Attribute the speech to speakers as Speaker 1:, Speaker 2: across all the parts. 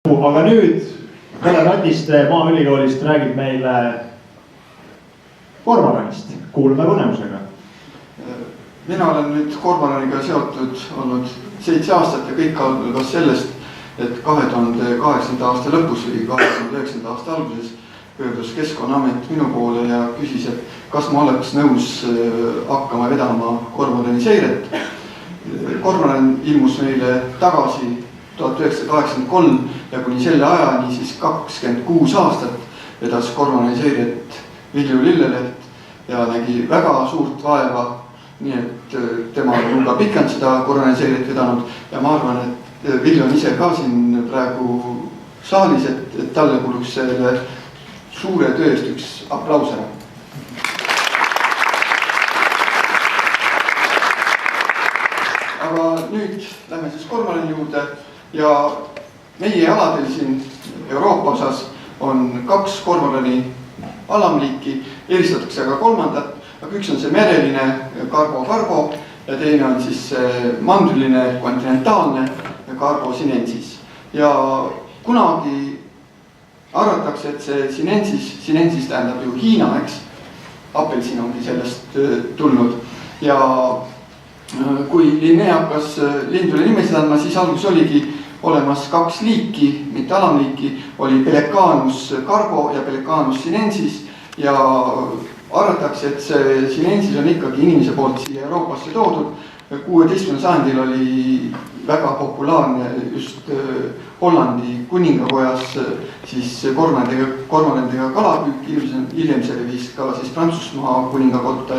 Speaker 1: Aga nüüd Kalle Ratiste Maaülikoolist räägib meile kormoranist. Kuulame põnevusega.
Speaker 2: Mina olen nüüd kormoraniga seotud olnud 7 aastat ja kõik algas sellest, et 2008. aasta lõpus või 2009. aasta alguses pöördus Keskkonnaamet minu poole ja küsis, et kas ma oleks nõus hakkama vedama kormorani seiret. Kormoran ilmus meile tagasi 1983 ja kuni selle ajani siis 26 aastat vedas kormorani seiret Vilju Lilleleht ja nägi väga suurt vaeva, nii et tema on ka pikalt seda kormorani seiret vedanud ja ma arvan, et Vilju on ise ka siin praegu saalis, et talle kuluks selle suure töö eest üks aplaus ära. Aga nüüd lähme siis kormorani juurde ja meie aladel siin Euroopa osas on 2 kormorani alamliiki, eristatakse aga kolmandat, aga üks on see mereline Carbo ja teine on siis mandriline kontinentaalne Carbo sinensis. Ja kunagi arvatakse, et see sinensis tähendab ju Hiina, eks, apelsin ongi sellest tulnud ja kui Linné hakkas lindule nimesid andma, siis alguses oligi olemas 2 liiki, mitte alamliiki, oli Pelecanus Carbo ja Pelecanus sinensis ja arvatakse, et see sinensis on ikkagi inimese poolt siia Euroopasse toodud. 16. sajandil oli väga populaarne just Hollandi kuningakojas siis kormorantidega kalapüük, hiljem see viis ka siis Prantsusmaa kuningakotta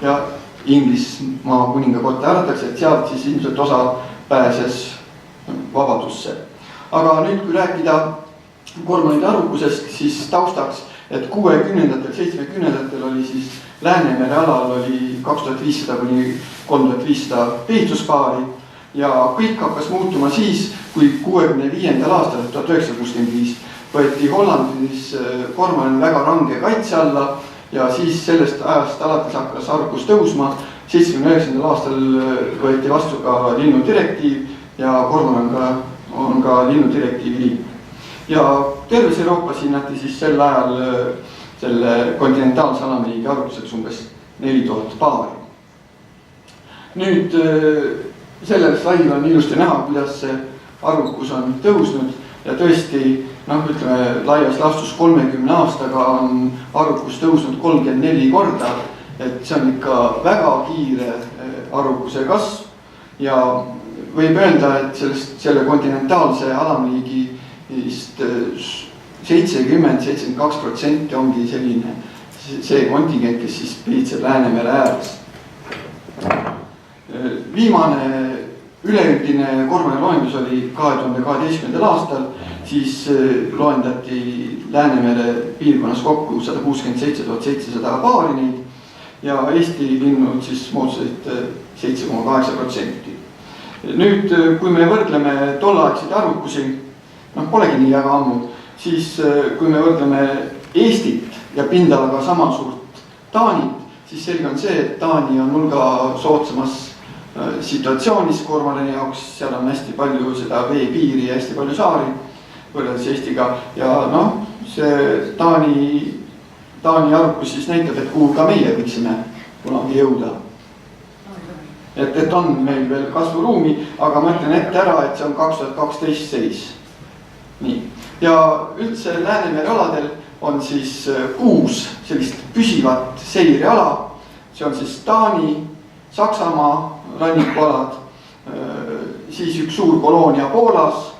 Speaker 2: ja Inglismaa kuningakotta. Arvatakse, et sealt siis ilmselt osa pääses vabadusse. Aga nüüd, kui rääkida kormoranide arvukusest, siis taustaks, et 60-ndatel, 70-ndatel oli siis Läänemere alal oli 2500 kuni 3500 pehituspaari ja kõik hakkas muutuma siis, kui 65. aastal 1965 võeti Hollandis kormoran väga range kaitse alla ja siis sellest ajast alates hakkas arvukus tõusma. 79. aastal võeti vastu ka linnudirektiiv ja kormoran on ka linnudirektiivi liige. Ja terves Euroopas hinnati siis sel ajal selle kontinentaalse alamliigi arvutuseks umbes 4000 paari. Nüüd sellel slaidil on ilusti näha, kuidas see arvukus on tõusnud ja tõesti, ütleme, laias laastus 30 aastaga on arvukus tõusnud 34 korda, et see on ikka väga kiire arvukuse kasv ja võib öelda, et selle kontinentaalse alamliigist 70-72% ongi selline see kontingent, kes siis piitseb Läänemere ääres. Viimane üleüldine kormorani loendus oli 2012. aastal, siis loendati Läänemere piirkonnas kokku 167 700 paari neid ja Eesti linnud siis moodustasid 7,8%. Nüüd, kui me võrdleme tollaegseid arvukusi, polegi nii väga ammu, siis kui me võrdleme Eestit ja pindalaga sama suurt Taanit, siis selge on see, et Taani on hulga soodsamas situatsioonis kormorani jaoks, seal on hästi palju seda veepiiri ja hästi palju saari võrreldes Eestiga ja see Taani arvukus siis näitab, et kuhu ka meie võiksime kunagi jõuda. Et on meil veel kasvuruumi, aga ma ütlen ette ära, et see on 2012 seis. Nii. Ja üldse Läänemere aladel on siis 6 sellist püsivat seireala. See on siis Taani, Saksamaa rannikualad, siis üks suur koloonia Poolas,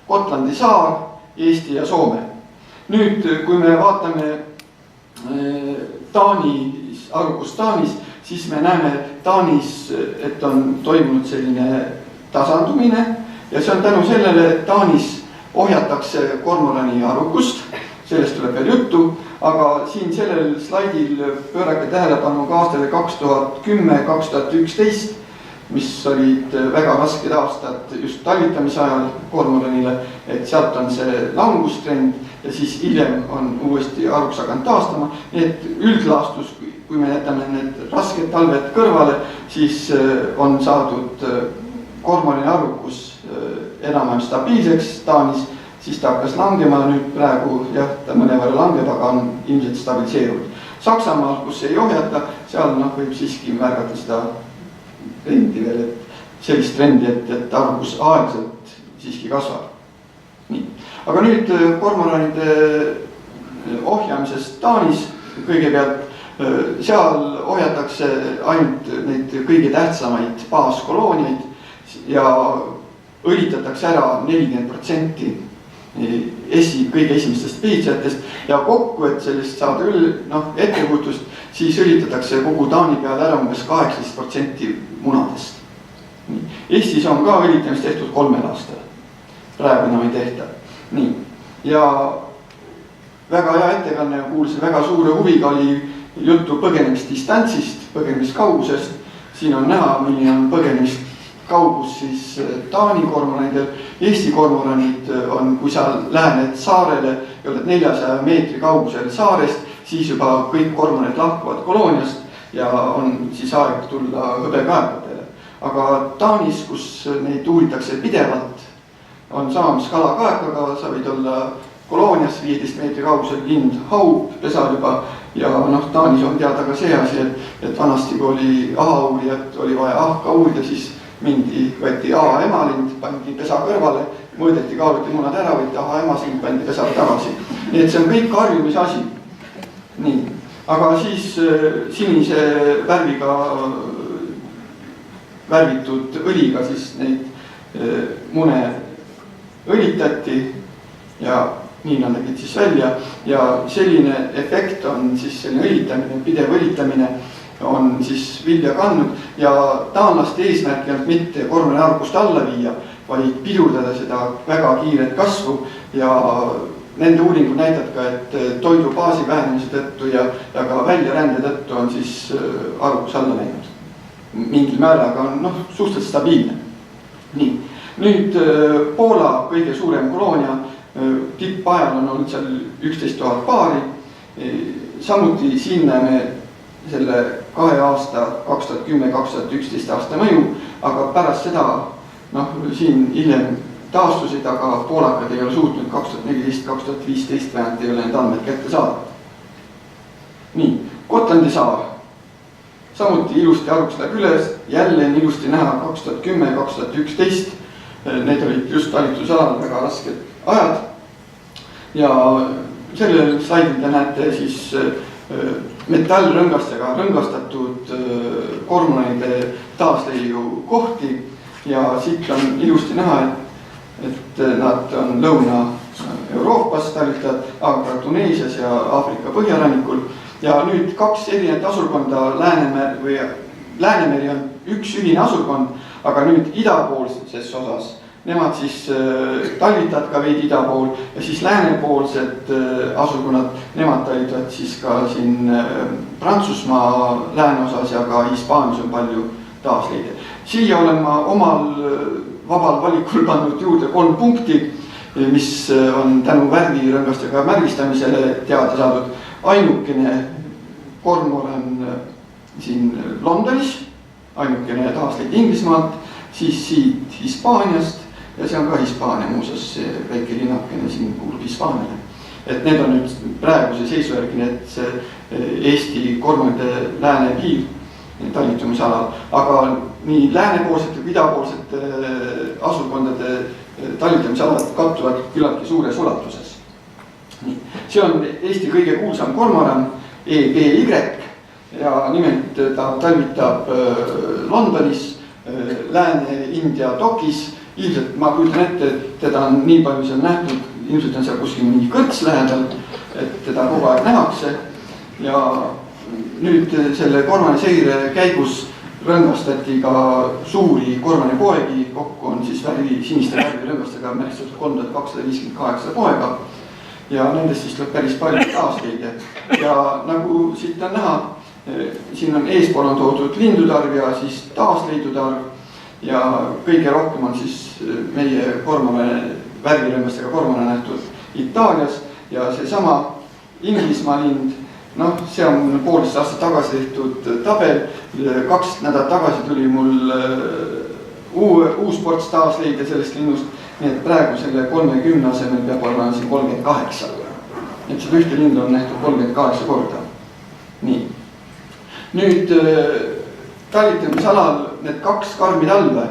Speaker 2: Gotlandi saar, Eesti ja Soome. Nüüd, kui me vaatame arvukust Taanis, siis me näeme Taanis, et on toimunud selline tasandumine ja see on tänu sellele, et Taanis ohjatakse kormorani arvukust, sellest tuleb veel juttu, aga siin sellel slaidil pöörake tähelepanu ka aastale 2010-2011, mis olid väga rasked aastad just talvitamise ajal kormoranile, et sealt on see langustrend ja siis hiljem on uuesti arvukus hakanud taastama. Nii et üldlaastus, kui me jätame need rasked talved kõrvale, siis on saadud kormorani arvukus enam-vähem stabiilseks Taanis siis ta hakkas langema, nüüd praegu jah, ta mõnevõrra langeb, aga on ilmselt stabiliseerunud. Saksamaal, kus ei ohjata, seal võib siiski märgata seda trendi veel, et sellist trendi, et arvus aeglaselt siiski kasvab. Nii. Aga nüüd kormoranide ohjamisest Taanis kõigepealt, seal ohjatakse ainult neid kõige tähtsamaid baaskolooniaid ja õlitatakse ära 40% kõige esimestest piitsjatest ja kokku, et sellist saada ettekujutust, siis õlitatakse kogu Taani peale ära umbes 18% munadest. Eestis on ka õlitamist tehtud 3 aastal, praegu enam ei tehta. Nii. Ja väga hea ettekanne, kuulsin väga suure huviga, oli juttu põgenemisdistantsist, põgenemiskaugusest. Siin on näha, milline on põgenemiskaugus siis Taani kormoranidel. Eesti kormoranid on, kui sa lähened saarele ja oled 400 meetri kaugusel saarest, siis juba kõik kormoranid lahkuvad kolooniast ja on siis aeg tulla hõbekaevadele. Aga Taanis, kus neid uuritakse pidevalt, on sama mis kalakaekaga, sa võid olla koloonias 15 meetri kaugusel, lind haub pesal juba ja Taanis on teada ka see asi, et vanasti kui oli ahauurijat, oli vaja ahka uurida, siis võeti aha emalind, pandi pesa kõrvale, mõõdeti, kaaluti munad ära, võeti aha emasind, pandi pesa tagasi. Nii et see on kõik harjumise asi. Nii, aga siis sinise värviga värvitud õliga siis neid mune õlitati ja nii nad nägid siis välja ja selline efekt on siis selline õlitamine, pidev õlitamine on siis vilja kandnud ja taanlaste eesmärk ei olnud mitte kormorani arvust alla viia, vaid pidurdada seda väga kiiret kasvu ja nende uuringud näitab ka, et toidu baasi vähenemise tõttu ja ka väljarände tõttu on siis arvus alla läinud. Mingil määraga on suhteliselt stabiilne. Nii, nüüd Poola kõige suurem koloonia, tippajal on olnud seal 11 000 paari. Samuti siin näeme selle 2 aasta, 2010-2011 aasta mõju, aga pärast seda, siin hiljem taastusid, aga poolakad ei ole suutnud 2014-2015 vähemalt ei ole need andmed kätte saada. Nii, Gotlandi saar. Samuti ilusti arvuks läheb üles, jälle on ilusti näha 2010-2011. Need olid just talitusalal väga rasked ajad. Ja sellel slaidil te näete siis metallrõngastega rõngastatud kormoranide taasleiu kohti ja siit on ilusti näha, et nad on Lõuna-Euroopas talitavad, aga Tuneesias ja Aafrika põhjarannikul. Ja nüüd 2 erinevat asurkonda Läänemeri on üks ühine asurkond, aga nüüd idapoolses osas, nemad siis talitavad ka veidi ida pool ja siis läänepoolsed asurkonnad, nemad talitavad siis ka siin Prantsusmaa lääneosas ja ka Hispaanias on palju taasleide. Siia olen ma omal vabal valikul pannud juurde 3 punkti, mis on tänu värvirõngastega märgistamisele teada saadud. Ainukene kormoran siin Londonis, ainukene taasleid Inglismaalt, siis siit Hispaaniast ja see on ka Hispaania muuseas, see väike linnakene siin kuulub Hispaaniale. Et need on nüüd praeguse seisu järgi need Eesti kormonide lääne piir talitumisalal, aga nii läänepoolsete kui idapoolsete asurkondade talitumisalad kattuvad küllaltki suures ulatuses. Nii. See on Eesti kõige kuulsam kormoran EBY ja nimelt ta talvitab Londonis, Lääne-India dokis. Ilmselt ma kujutan ette, et teda on nii palju seal nähtud, ilmselt on seal kuskil mingi kõrts lähedal, et teda kogu aeg nähakse. Ja nüüd selle kormani seire käigus rõngastati ka suuri kormani poegi, kokku on siis siniste värvirõngastega märgistatud 3258 poega ja nendest siis tuleb päris palju taasleide. Ja nagu siit on näha, siin on eespool on toodud lindutarv ja siis taasleidude arv ja kõige rohkem on siis meie värvirõngastega kormane nähtud Itaalias ja seesama Inglismaa lind. See on 1,5 aastat tagasi tehtud tabel, 2 nädalat tagasi tuli mul uus ports taasleide sellest linnust Nii et praegu selle 30 asemel peab olema siin 38. Et seda ühte lindu on nähtud 38 korda. Nii. Nüüd talitamisalal need 2 karmi talve,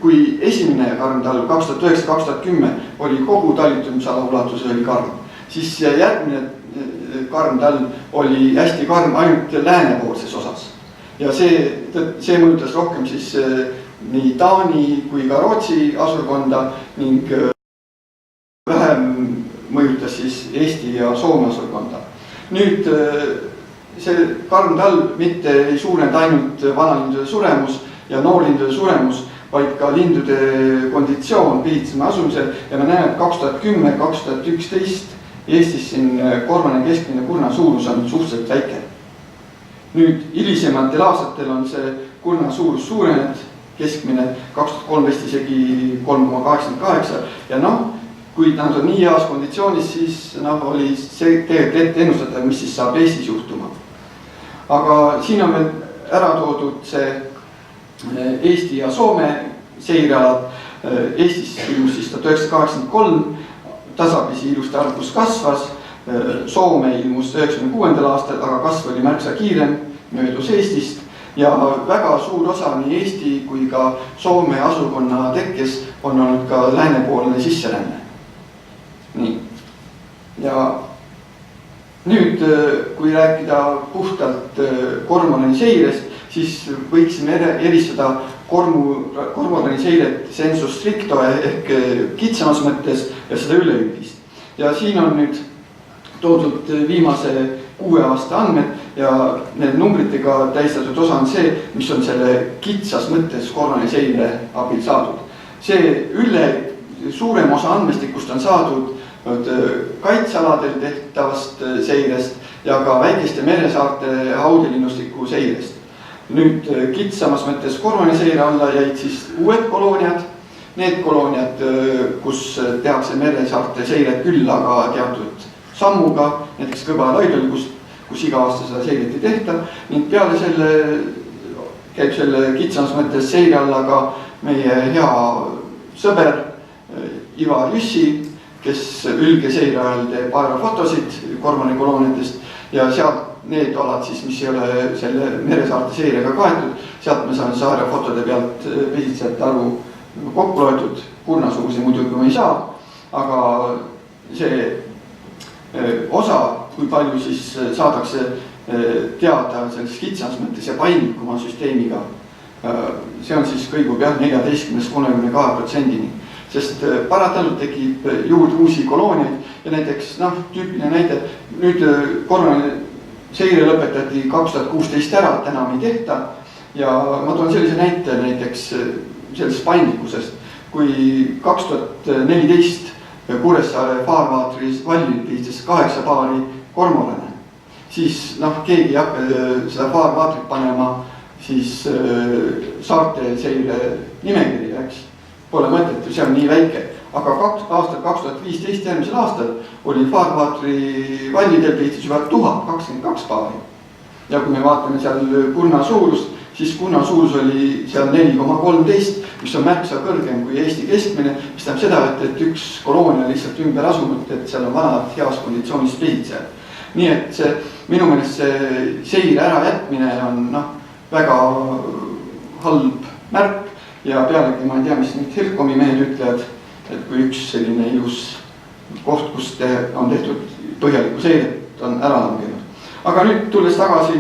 Speaker 2: kui esimene karm talv 2009-2010 oli kogu talitamisala ulatus oli karm, siis järgmine karm talv oli hästi karm ainult läänepoolses osas. Ja see mõjutas rohkem siis nii Taani kui ka Rootsi asurkonda ning vähem mõjutas siis Eesti ja Soome asurkonda. Nüüd see karm talv mitte ei suurend ainult vanalindude suremus ja noorlindude suremus, vaid ka lindude konditsioon piitsema asumisel ja me näeme, et 2010-2011 Eestis siin korvane keskmine kurna suurus on suhteliselt väike. Nüüd hilisematel aastatel on see kurna suurus suurenenud, keskmine 2013 isegi 3,88 ja kui nad on nii heas konditsioonis, siis oli see tegelikult ette ennustada, mis siis saab Eestis juhtuma. Aga siin on veel ära toodud see Eesti ja Soome seirealad. Eestis ilmus siis 1983, tasapisi ilusti arvus kasvas, Soome ilmus 1996. aastal, aga kasv oli märksa kiirem, möödus Eestist ja väga suur osa nii Eesti kui ka Soome asukonna tekkes on olnud ka läänepoolne sisseränne. Nii. Ja nüüd, kui rääkida puhtalt kormorani seirest, siis võiksime eristada kormorani seiret sensus stricto ehk kitsamas mõttes ja seda üleüldist. Ja siin on nüüd toodud viimase 6 aasta andmed ja need numbritega tähistatud osa on see, mis on selle kitsas mõttes kormorani seire abil saadud. See suurem osa andmestikust on saadud kaitsealadel tehtavast seirest ja ka väikeste meresaarte haudelinnustiku seirest. Nüüd kitsamas mõttes kormorani seire alla jäid siis uued kolooniad. Need kolooniad, kus tehakse meresaarte seiret küll, aga teatud sammuga, näiteks Kõba ja Laidol, kus iga aasta seda seiret ei tehta. Ning peale selle käib selle kitsamas mõttes seire alla ka meie hea sõber Ivar Jüssi, kes ülgeseire ajal teeb aerofotosid kormorani kolooniatest ja sealt need alad siis, mis ei ole selle meresaarte seirega kaetud, sealt me saame aerofotode pealt pesitsejate arvu kokku loetud, kurnasugusi muidugi me ei saa, aga see osa, kui palju siis saadakse teada selles kitsas mõttes ja paindlikuma süsteemiga, see on siis kõigub 14-32%-ni, sest paratamatult tekib juurde uusi kolooniaid ja näiteks, tüüpiline näide, nüüd korrane seire lõpetati 2016 ära, et enam ei tehta ja ma toon sellise näite näiteks sellest paindlikkusest, kui 2014 Kuressaare faarvaatris vallil piistis 8 paari kormorane, siis keegi ei hakka seda faarvaatrit panema siis saarte seire nimekiri, eks, pole mõtet, see on nii väike. Aga aastal 2015 järgmisel aastal oli faarvaatri vallidel piistis juba 1022 paari. Ja kui me vaatame seal kurna suurust, siis kurna suurus oli seal 4,13, mis on märksa kõrgem kui Eesti keskmine, mis tähendab seda, et üks koloonia lihtsalt ümber asunud, et seal on vanad heas konditsioonis pesitsejad. Nii et see, minu meelest see seire ära jätmine on väga halb märk ja pealegi ma ei tea, mis nüüd Helcomi mehed ütlevad, et kui üks selline ilus koht, kus on tehtud põhjalikku seiret, on ära langenud. Aga nüüd tulles tagasi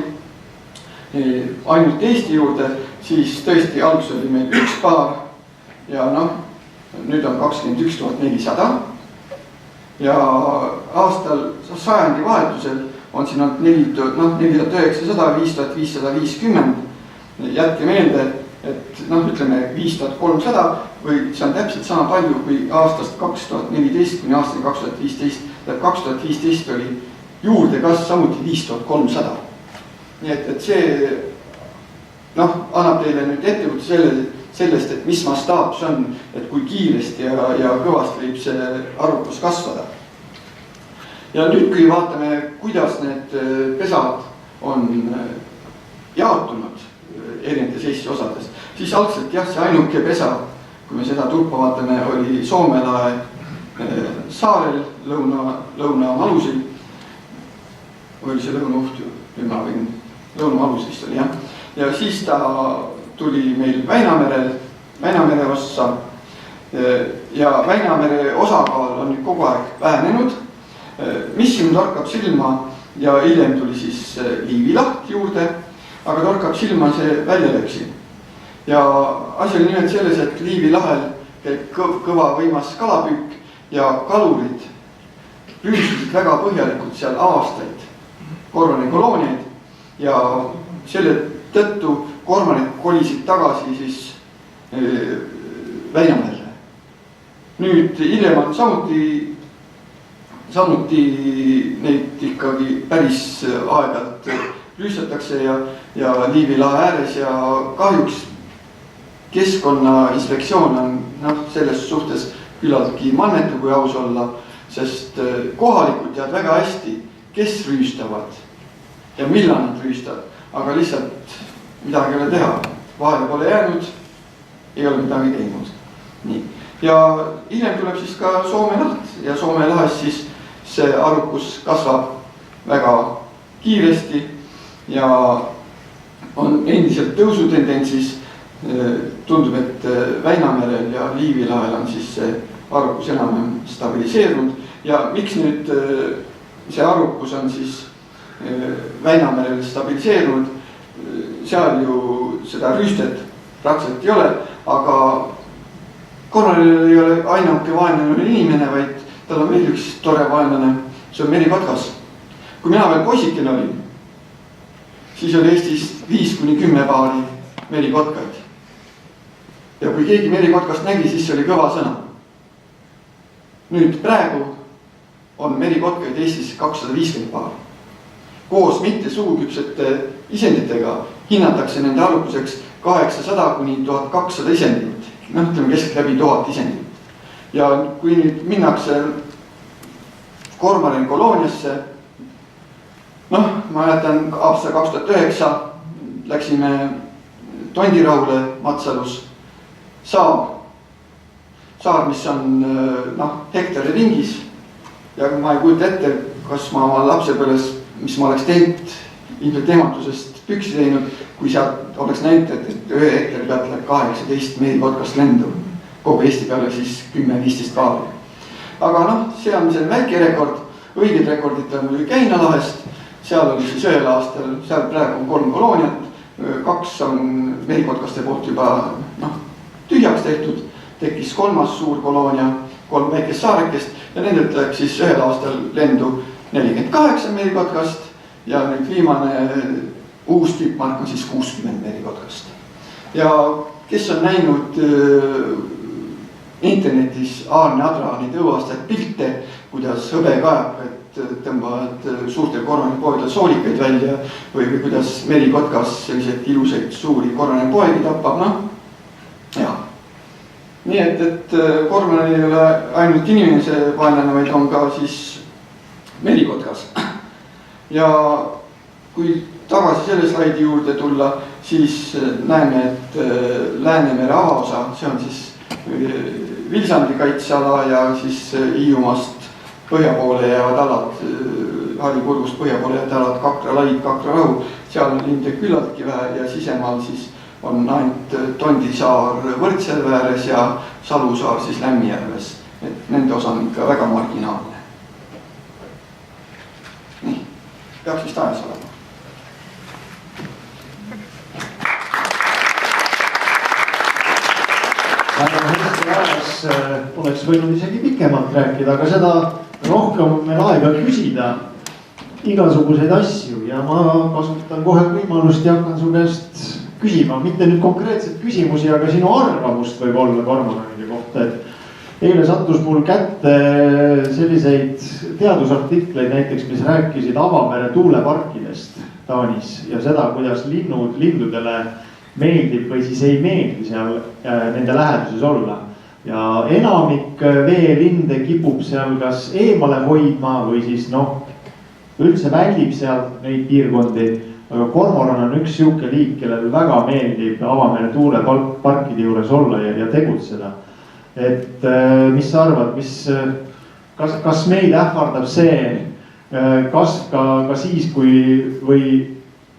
Speaker 2: ainult Eesti juurde, siis tõesti algus oli meil 1 paar ja nüüd on 21 400 ja aastal sajandi vahetusel on siin olnud 4900, 5550. Jätke meelde, et ütleme 5300 või see on täpselt sama palju kui aastast 2014 kuni aastani 2015. 2015 oli juurdekasv samuti 5300. Nii et see annab teile nüüd ettevõtte sellest, et mis mastaap see on, et kui kiiresti ja kõvasti võib see arvukus kasvada. Ja nüüd, kui vaatame, kuidas need pesad on jaotunud erinevates Eesti osades, siis algselt see ainuke pesa, kui me seda tuppa vaatame, oli Soome lahe saarel lõuna-alusil. Või oli see lõuna-uht ju, lõuna-alus vist oli, jah. Ja siis ta tuli meil Väinamere ossa. Ja Väinamere osakaal on nüüd kogu aeg vähenenud. Mis siin torkab silma ja hiljem tuli siis Liivi laht juurde, aga torkab silma see väljalööksi. Ja asi oli nimelt selles, et Liivi lahel käib kõva võimas kalapüük ja kalurid püüdsid väga põhjalikult seal aastaid kormoranikolooniaid ja selle tõttu kormoranid kolisid tagasi siis Väinamerele. Nüüd hiljem on samuti neid ikkagi päris aegalt rüüstatakse ja Liivi lahe ääres ja kahjuks Keskkonnainspektsioon on selles suhtes küllaltki mannetu, kui aus olla, sest kohalikud teavad väga hästi, kes rüüstavad ja millal nad rüüstavad, aga lihtsalt midagi ei ole teha. Vahele pole jäänud, ei ole midagi teinud. Nii. Ja hiljem tuleb siis ka Soome laht ja Soome lahes siis see arukus kasvab väga kiiresti ja on endiselt tõusutendentsis. Tundub, et Väinamerel ja Liivi lahel on siis see arukus enam stabiliseerunud ja miks nüüd see arukus on siis Väinamerel stabiliseerunud, seal ju seda rüüstet praktiliselt ei ole, aga kormoranil ei ole ainuke vaenlane inimene, vaid tal on veel üks tore vaenlane, see on merikotkas. Kui mina veel poisikene olin, siis oli Eestis 5-10 paari merikotkaid. Ja kui keegi merikotkast nägi, siis see oli kõva sõna. Nüüd praegu on merikotkaid Eestis 250 paari. Koos mitte suuküpsete isenditega hinnatakse nende arukuseks 800-1200 isendit. Ütleme keskelt läbi 1000 isendit. Ja kui nüüd minnakse kormorani kolooniasse, ma mäletan aasta 2009 läksime Tondirahule Matsalus. Saar, mis on hektari ringis ja ma ei kujuta ette, kas ma oma lapsepõlves, mis ma oleks teinud ilmselt ehmatusest püksi teinud, kui sealt oleks näinud, et 1 hektari pealt läheb 18 merikotkast lendu, kogu Eesti peale siis 10-15 paari. Aga see on see väike rekord, õiged rekordid on Keina lahest, seal oli siis ühel aastal, seal praegu on 3 kolooniat, 2 on merikotkaste poolt juba tühjaks tehtud, tekkis 3. suur koloonia, 3 väikest saarekest ja nendelt läks siis ühel aastal lendu 48 merikotkast ja nüüd viimane uus tüüpmark on siis 60 merikotkast. Ja kes on näinud internetis Aarne Adra neid õuastaid pilte, kuidas hõbekajakad tõmbavad suurtel kormanipoedel soolikaid välja või kuidas merikotkas selliseid ilusaid suuri kormanipoegi tapab, jah. Nii et kormoran ei ole ainult inimese vaenlane, vaid on ka siis merikotkas. Ja kui tagasi selle slaidi juurde tulla, siis näeme, et Läänemere avaosa, see on siis Vilsandi kaitseala ja siis Hiiumaast põhja poole jäävad alad, Harju-Kurgust põhja poole jäävad alad Kakra laid, Kakra rahu, seal on linde küllaltki vähe ja sisemaal siis on ainult Tondisaar Võrtselve ääres ja Salusaar siis Lämmijärves. Et nende osa on ikka väga marginaalne. Nii, peaks vist ajas olema.
Speaker 1: Ajas oleks võinud isegi pikemalt rääkida, aga seda rohkem on meil aega küsida igasuguseid asju ja ma kasutan kohe võimalust ja hakkan su käest küsima, mitte nüüd konkreetseid küsimusi, aga sinu arvamust võib olla kormoranide kohta, et eile sattus mul kätte selliseid teadusartikleid näiteks, mis rääkisid avamere tuuleparkidest Taanis ja seda, kuidas lindudele meeldib või siis ei meeldi seal nende läheduses olla. Ja enamik veelinde kipub seal kas eemale hoidma või siis üldse väldib seal neid piirkondi. aga kormoran on üks siuke liik, kellel väga meeldib avamere tuuleparkide juures olla ja tegutseda. Et mis sa arvad, kas meid ähvardab see kasv ka siis, või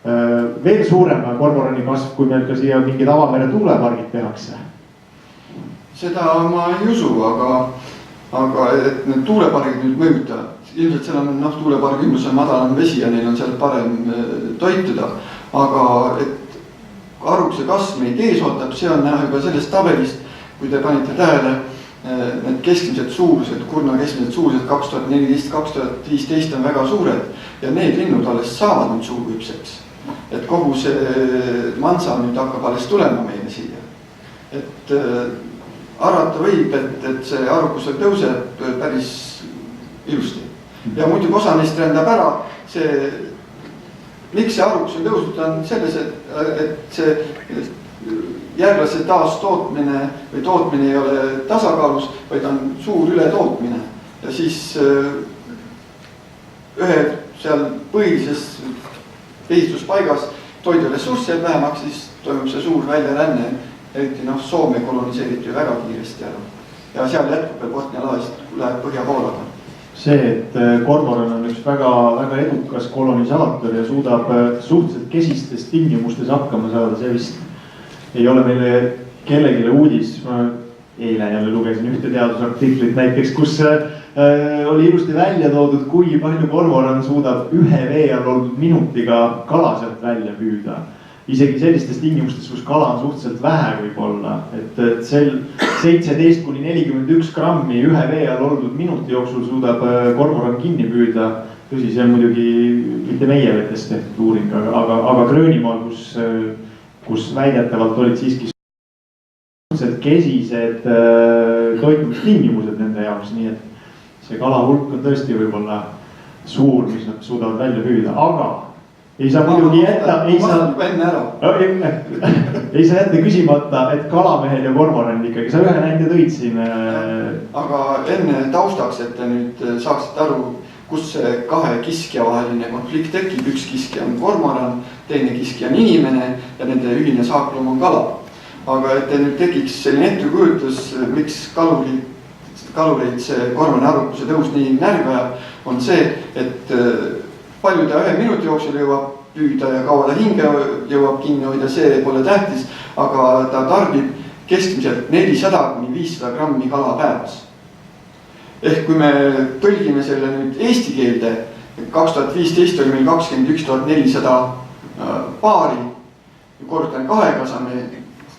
Speaker 1: veel suurema kormorani kasv, kui meil ka siia mingid avamere tuulepargid tehakse?
Speaker 2: Seda ma ei usu, aga et need tuulepargid nüüd mõjutavad. Ilmselt seal on tuulepargi ümbrus on madalam vesi ja neil on seal parem toituda. Aga et arvukuse kasv meid ees ootab, see on näha juba sellest tabelist, kui te panite tähele, need keskmised suurused, kurna keskmised suurused 2014-2015 on väga suured ja need linnud alles saavad nüüd suurküpseks. Et kogu see mansa nüüd hakkab alles tulema meile siia. Et arvata võib, et see arvukus tõuseb päris ilusti. Ja muidugi osa neist rändab ära, miks see arvukus on tõusnud, on selles, et see järglase taastootmine või tootmine ei ole tasakaalus, vaid on suur ületootmine. Ja siis ühe seal põhilises pehistuspaigas toiduressurss jääb vähemaks, siis toimub see suur väljaränne. Eriti Soome koloniseeriti ju väga kiiresti ära. Ja seal jätkub veel Botnia laest, läheb põhja poolaga.
Speaker 1: See, et kormoran on üks väga edukas kolonisaator ja suudab suhteliselt kesistes tingimustes hakkama saada, see vist ei ole meile kellegile uudis. Ma eile jälle lugesin ühte teadusartiklit näiteks, kus oli ilusti välja toodud, kui palju kormoran suudab ühe vee all oldud minutiga kala sealt välja püüda. Isegi sellistes tingimustes, kus kala on suhteliselt vähe võib olla, et sel 17–41 grammi ühe vee all oldud minuti jooksul suudab kormoran kinni püüda. Tõsi, see on muidugi mitte meie vetes tehtud uuring, aga Gröönimaal, kus väidetavalt olid siiski suhteliselt kesised toitumistingimused nende jaoks, nii et see kala hulk on tõesti võib-olla suur, mis nad suudavad välja püüda, aga ei saa muidugi jätta, ei saa jätta küsimata, et kalamehed ja kormoranid ikkagi, sa ühe näite tõid siin.
Speaker 2: Aga enne taustaks, et te nüüd saaksite aru, kus see kahe kiskja vaheline konflikt tekib. Üks kiskja on kormoran, teine kiskja on inimene ja nende ühine saakloom on kala. Aga et te nüüd tekiks selline ettekujutus, miks kalureid see kormorani arvukuse tõus nii närvi ajab, on see, et palju ta ühe minuti jooksul jõuab püüda ja kaua ta hinge jõuab kinni hoida, see pole tähtis, aga ta tarbib keskmiselt 400–500 grammi kala päevas. Ehk kui me tõlgime selle nüüd eesti keelde, 2015 oli meil 21 400 paari, korrutan kahega, saame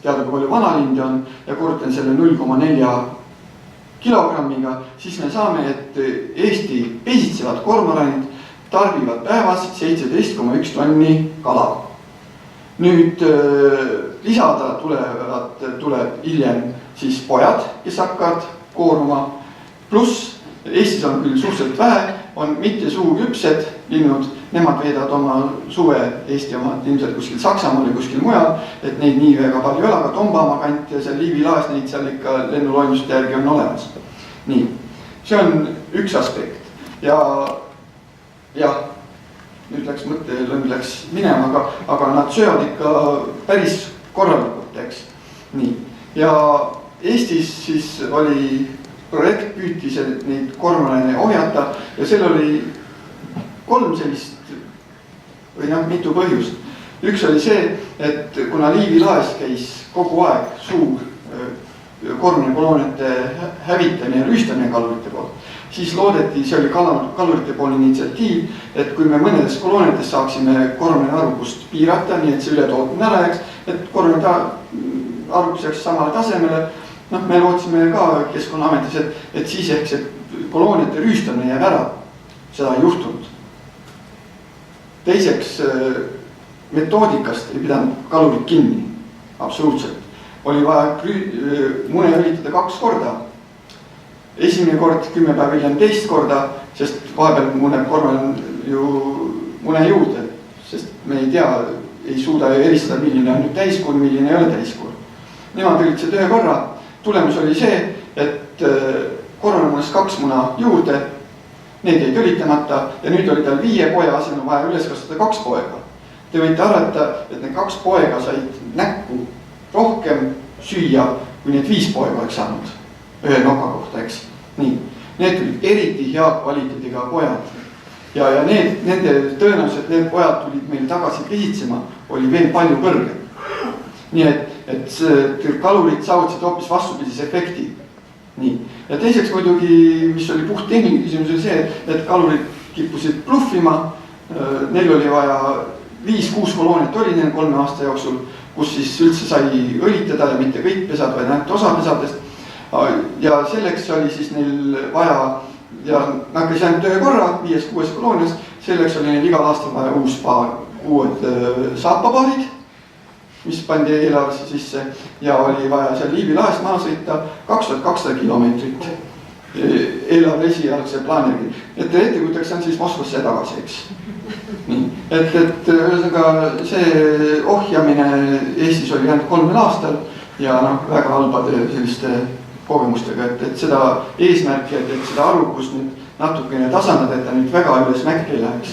Speaker 2: teada, kui palju vanalindi on ja korrutan selle 0,4 kilogrammiga, siis me saame, et Eesti pesitsevad kormoranid tarbivad päevas 17,1 tonni kala. Nüüd lisada tuleb hiljem siis pojad, kes hakkavad kooruma. Pluss Eestis on küll suhteliselt vähe, on mitte suuküpsed linnud, nemad veedavad oma suve Eesti omad ilmselt kuskil Saksamaal või kuskil mujal, et neid nii väga palju ei ole, aga Tombamaa kant ja seal Liivi laes neid seal ikka lennuloimuste järgi on olemas. Nii, see on üks aspekt ja nüüd mõttelõng läks minema, aga nad söövad ikka päris korralikult, eks. Nii, ja Eestis siis oli projekt, püütis neid kormorane ohjata ja seal oli 3 sellist või mitu põhjust. Üks oli see, et kuna Liivi laes käis kogu aeg suur kormorani kolooniate hävitamine ja rüüstamine kalurite poolt, siis loodeti, see oli kalurite poole initsiatiiv, et kui me mõnedes kolooniates saaksime kormorani arvukust piirata, nii et see ületootmine ära jääks, et kormorani arvukus jääks samale tasemele. Me lootsime ka Keskkonnaametis, et siis ehk see kolooniate rüüstamine jääb ära. Seda ei juhtunud. Teiseks, metoodikast ei pidanud kalurid kinni. Absoluutselt. Oli vaja mune ülitada 2 korda. Esimene kord 10 päeva hiljem teist korda, sest vahepeal muneb kormorani ju mune juurde, sest me ei tea, ei suuda ju eristada, milline on nüüd täiskuur, milline ei ole täiskuur. Nemad ülitasid 1 korra. Tulemus oli see, et kormorani munes 2 muna juurde, need jäid ülitamata ja nüüd oli tal 5 poja asemel vaja üles kasvatada 2 poega. te võite arvata, et need 2 poega said näkku rohkem süüa, kui need 5 poega oleks saanud ühe noka kohta, eks. Nii, need olid eriti hea kvaliteediga pojad. Ja nende tõenäoliselt need pojad tulid meil tagasi pisitsema, oli veel palju kõrgem. Nii et kalurid saavutasid hoopis vastupidise efekti. Nii, ja teiseks muidugi, mis oli puht tehniline küsimus, oli see, et kalurid kippusid bluffima. Neil oli vaja 5-6 kolooniat oli neil 3 aasta jooksul, kus siis üldse sai õlitada ja mitte kõik pesad, vaid ainult osa pesadest. Ja selleks oli siis neil vaja, ja nad käis ainult ühe korra, 5-6 koloonias, selleks oli neil igal aastal vaja uued saapapaarid, mis pandi eelarvesse sisse ja oli vaja seal Liivi laest maha sõita 2200 kilomeetrit eelarve esialgse plaanigi. Et ette kujutaks, see on siis Moskvasse tagasi, eks. Nii, et ühesõnaga see ohjamine Eestis oli ainult 3 aastal ja väga halbade selliste kogemustega, et seda eesmärki, et seda arvukust nüüd natukene tasandada, et ta nüüd väga üles mäkke ei läheks.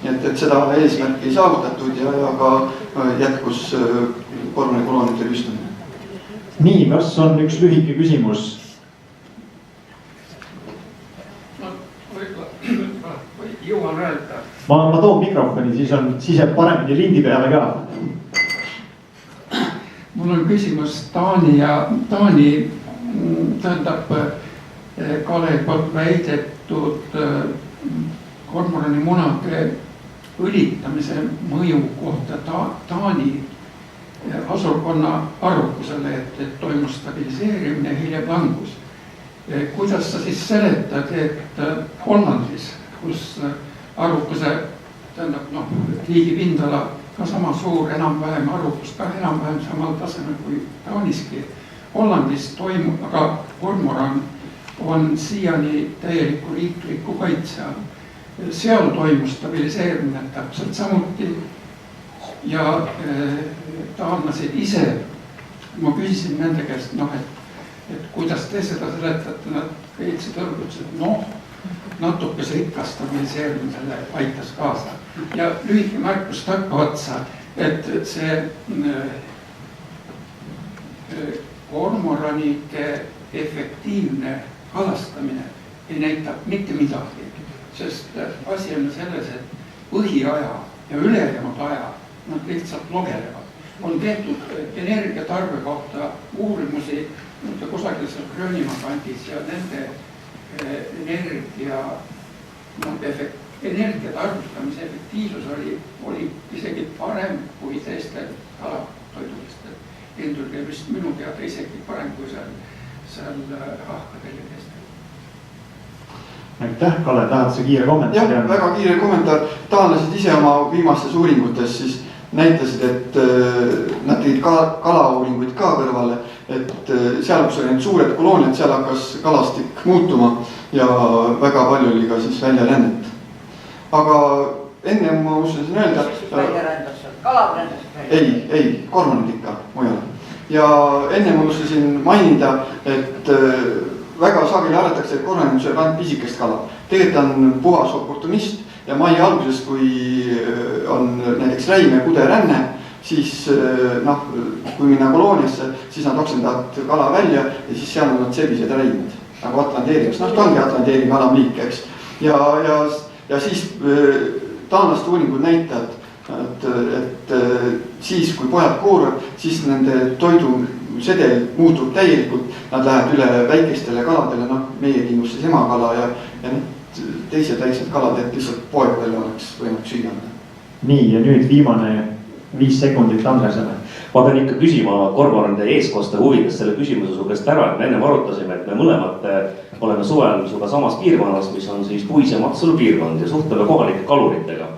Speaker 2: Et seda eesmärki ei saavutatud ja ka jätkus korvane koloonide rüüstamine.
Speaker 1: Nii, kas on üks lühike küsimus?
Speaker 3: Jõuan öelda.
Speaker 1: Ma toon mikrofoni, siis jääb paremini lindi peale ka.
Speaker 3: Mul on küsimus Taani tähendab Kalev poolt väidetud kormorani munade õlitamise mõju kohta Taani asurkonna arvukusele, et toimus stabiliseerimine ja hiljem langus. Kuidas sa siis seletad, et Hollandis, kus arvukuse, tähendab liigi pindala ka sama suur, enam-vähem arvukus ka enam-vähem samal tasemel kui Taaniski, Hollandis toimub, aga kormoran on siiani täieliku riikliku kaitse all. Seal toimus stabiliseerimine täpselt samuti ja taanlased ise, ma küsisin nende käest, et kuidas te seda seletate, nad keitsid õrgutsid, et natuke see ikka stabiliseerimisele aitas kaasa. Ja lühike märkus takka otsa, et see kormoranide efektiivne kalastamine ei näita mitte midagi, sest asi on selles, et põhiaja ja ülejäänud aja nad lihtsalt logelevad. On tehtud energiatarve kohta uurimusi kusagil seal Gröönimaa kandis ja nende energia tarvitamise efektiivsus oli isegi parem kui teistel kalatoidulistel lindudel, vist minu teada isegi parem kui seal hahkadel ja teistel.
Speaker 1: Aitäh, Kalle, tahad sa kiire kommentaar?
Speaker 2: Jah, väga kiire kommentaar. Taanlased ise oma viimastes uuringutes siis näitasid, et nad tegid kalauuringuid ka kõrvale, et seal, kus oli need suured kolooniad, seal hakkas kalastik muutuma ja väga palju oli ka siis väljarännet. Aga enne ma ususin öelda... Ei, kormonid ikka mujal. Ja enne ma ususin mainida, et väga sageli arvatakse, et kormonid sööb ainult pisikest kala. Tegelikult on puhas oportunist ja mai alguses, kui on näiteks räime kuderänne, siis kui minna kolooniasse, siis nad oksendavad kala välja ja siis seal on nad sellised räimed nagu atlanteeriks. Ta ongi atlanteeriga alamliik, eks. Ja siis taanlaste uuringud näitavad, et siis kui pojad kooruvad, siis nende toidusedel muutub täielikult, nad lähevad üle väikestele kaladele, meie kinnus siis emakala ja teised väiksed kalad, et lihtsalt poegdele oleks võimalik süüa.
Speaker 1: Nii, ja nüüd viimane 5 sekundit Andresele.
Speaker 4: Ma pean ikka küsima kormorande eeskoste huvides selle küsimuse su käest ära, et me ennem arutasime, et me mõlemad oleme suvel suga samas piirkonnas, mis on siis Puise Matsalu piirkond ja suhtleme kohalike kaluritega.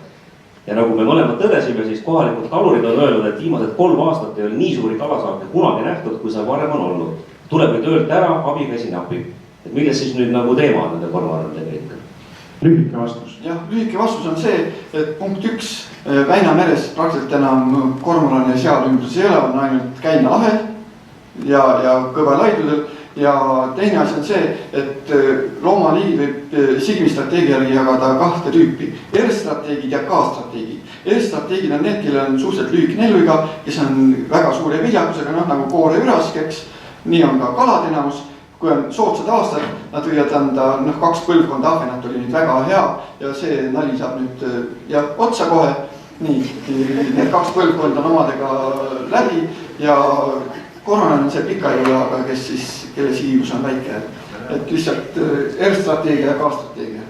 Speaker 4: Ja nagu me mõlemad tõdesime, siis kohalikud kalurid on öelnud, et viimased 3 aastat ei ole nii suuri kalasaake kunagi nähtud, kui see varem on olnud. Tuleb nüüd öelda ära, abikäsi napib. Et milles siis nüüd nagu teema nende kormorandega ikka?
Speaker 1: Lühike vastus.
Speaker 2: Jah, lühike vastus on see, et punkt 1, Väinameres praktiliselt enam kormorane seal ümbrus ei ole, on ainult Käina lahel ja Kõvelaidudel. Ja teine asi on see, et loomaliigid võib sigimistrateegiale jagada 2 tüüpi, R-strateegid ja K-strateegid. Eelstrateegid on need, kellel on suhteliselt lühikene eluiga, kes on väga suure viljakusega, nagu koore ürask, eks. Nii on ka kalad enamus. Kui on soodsad aastad, nad võivad anda 2 põlvkonda ahvenat oli nüüd väga hea ja see nali saab nüüd otsa kohe. Nii, need 2 põlvkonda on omadega läbi ja kormoran on see pika eluajaga, kelle siivus on väike. Et lihtsalt R-strateegia ja K-strateegia.